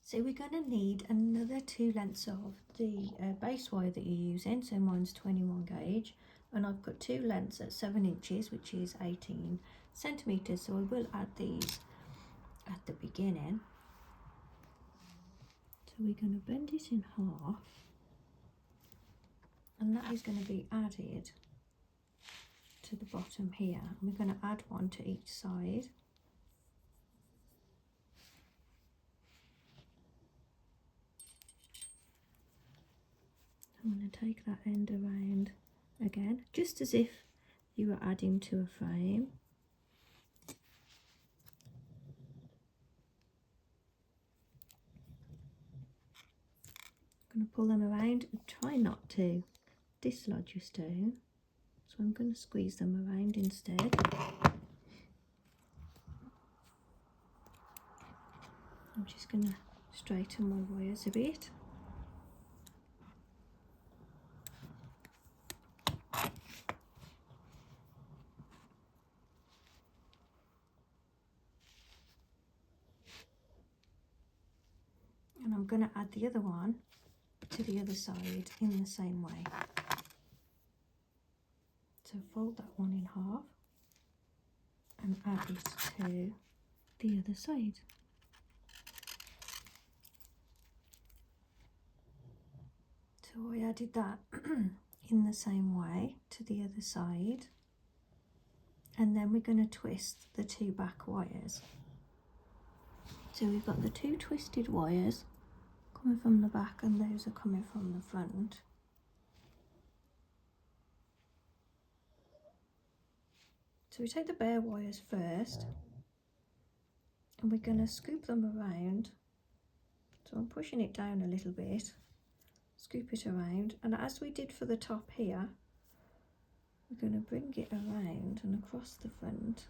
So we're going to need another 2 lengths of the base wire that you're using. So mine's 21 gauge and I've got 2 lengths at 7 inches, which is 18 centimetres. So I will add these at the beginning. So we're going to bend it in half and that is going to be added to the bottom here. And we're going to add one to each side. I'm going to take that end around again, just as if you were adding to a frame. I'm going to pull them around and try not to dislodge your stone. So I'm going to squeeze them around instead. I'm just going to straighten my wires a bit. And I'm going to add the other one to the other side in the same way. So fold that one in half and add it to the other side. So I added that in the same way to the other side, and then we're going to twist the 2 back wires. So we've got the 2 twisted wires coming from the back and those are coming from the front. So we take the bare wires first and we're going to scoop them around. So I'm pushing it down a little bit, scoop it around, and as we did for the top here, we're going to bring it around and across the front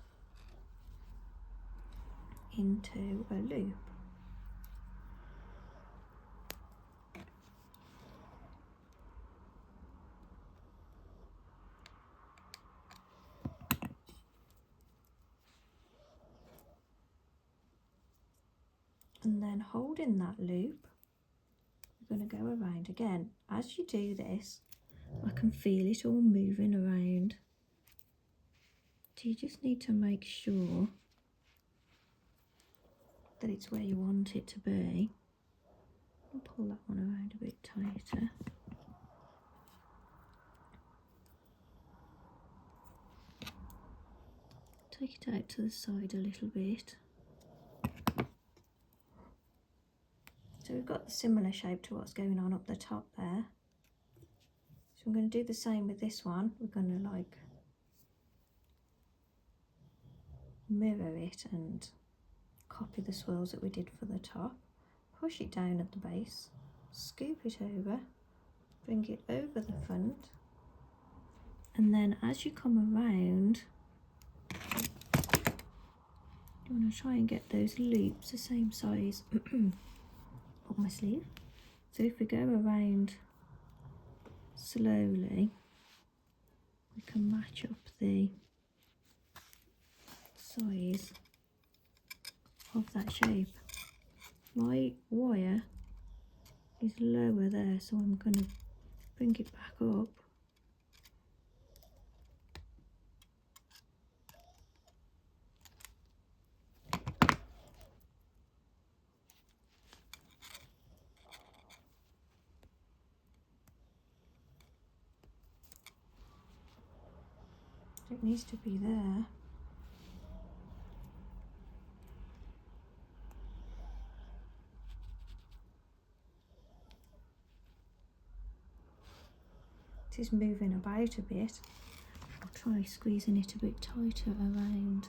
into a loop. And then holding that loop, we're going to go around again. As you do this, I can feel it all moving around. So you just need to make sure that it's where you want it to be. I'll pull that one around a bit tighter. Take it out to the side a little bit. So we've got the similar shape to what's going on up the top there. So I'm going to do the same with this one. We're going to like mirror it and copy the swirls that we did for the top. Push it down at the base, scoop it over, bring it over the front, and then as you come around, you want to try and get those loops the same size up my sleeve. So if we go around slowly, we can match up the size of that shape. My wire is lower there, so I'm going to bring it back up. It needs to be there. It is moving about a bit. I'll try squeezing it a bit tighter around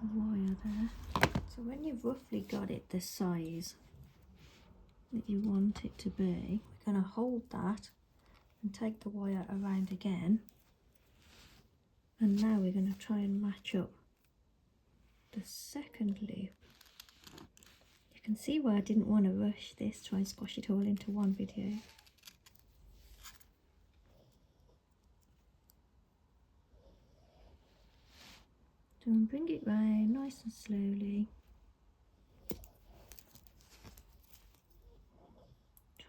the wire there. So when you've roughly got it the size that you want it to be, we're going to hold that and take the wire around again. And now we're going to try and match up the second loop. You can see why I didn't want to rush this, try and squash it all into one video. So bring it round nice and slowly.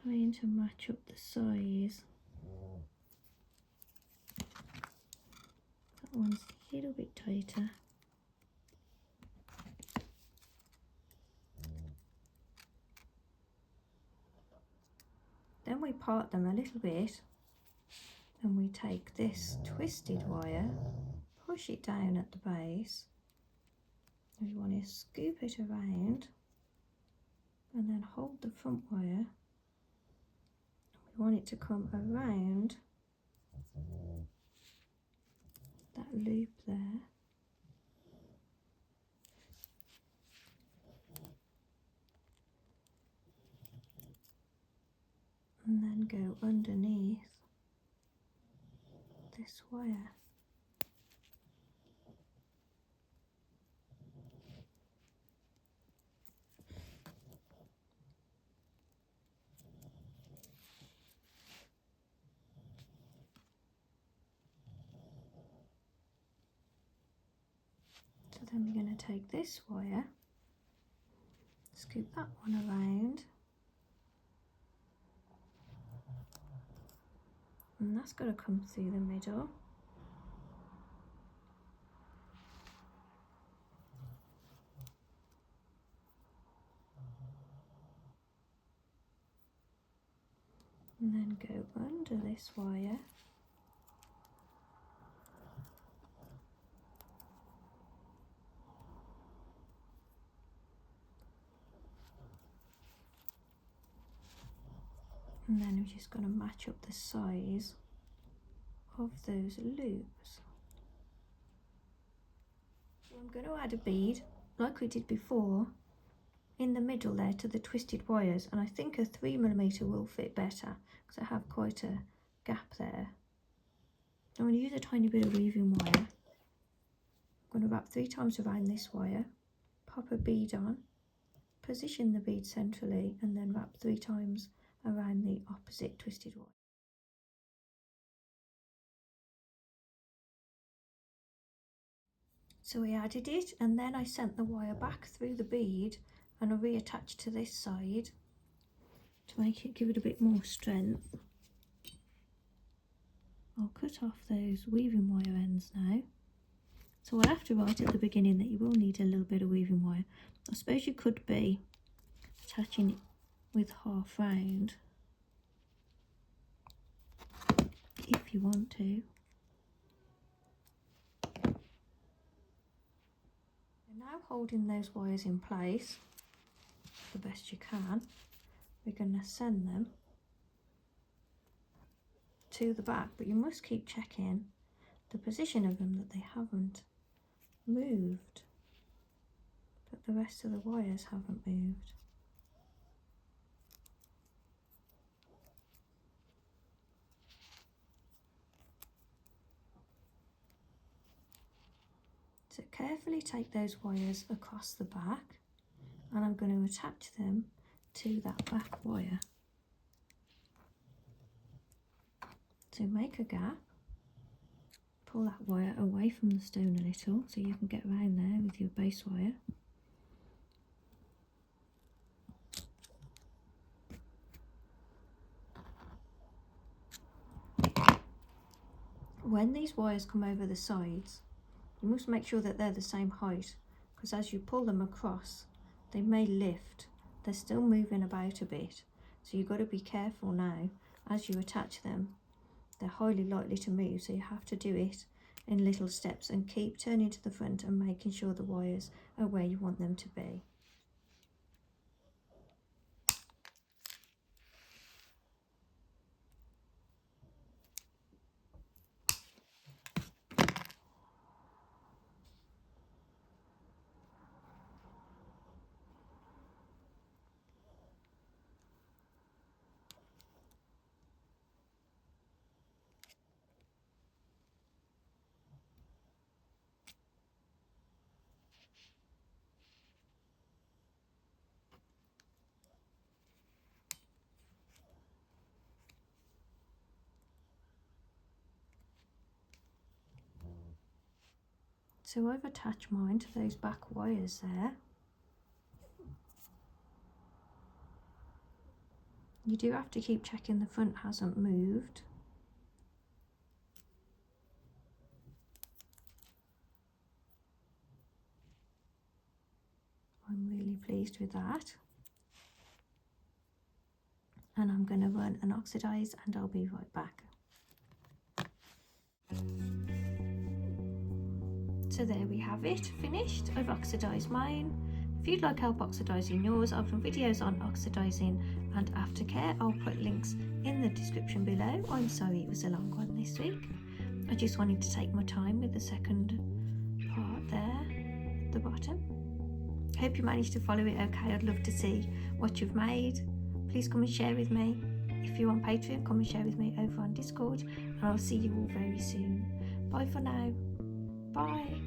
trying to match up the size. That one's a little bit tighter. Then we part them a little bit and we take this twisted wire, push it down at the base. We want to scoop it around and then hold the front wire. We want it to come around that loop there. And then go underneath this wire. So then we're going to take this wire, scoop that one around, and that's got to come through the middle. And then go under this wire. And then we're just going to match up the size of those loops. So I'm going to add a bead, like we did before, in the middle there to the twisted wires, and I think a 3mm will fit better because I have quite a gap there. I'm going to use a tiny bit of weaving wire. I'm going to wrap 3 times around this wire, pop a bead on, position the bead centrally, and then wrap 3 times around the opposite twisted wire. So I added it, and then I sent the wire back through the bead and I reattached to this side to give it a bit more strength. I'll cut off those weaving wire ends now. So I'll have to write at the beginning that you will need a little bit of weaving wire. I suppose you could be attaching it with half round if you want to. You're now holding those wires in place the best you can. We're going to send them to the back, but you must keep checking the position of them, that they haven't moved, that the rest of the wires haven't moved. So carefully take those wires across the back, and I'm going to attach them to that back wire. So make a gap, pull that wire away from the stone a little so you can get around there with your base wire. When these wires come over the sides, you must make sure that they're the same height, because as you pull them across, they may lift. They're still moving about a bit, so you've got to be careful now as you attach them. They're highly likely to move, so you have to do it in little steps and keep turning to the front and making sure the wires are where you want them to be. So I've attached mine to those back wires there. You do have to keep checking the front hasn't moved. I'm really pleased with that. And I'm going to run and oxidize, and I'll be right back. So there we have it, finished. I've oxidized mine. If you'd like help oxidizing yours, I've done videos on oxidizing and aftercare. I'll put links in the description below. I'm sorry it was a long one this week. I just wanted to take my time with the second part there at the bottom. Hope you managed to follow it okay. I'd love to see what you've made. Please come and share with me. If you're on Patreon, come and share with me over on Discord, and I'll see you all very soon. Bye for now. Bye.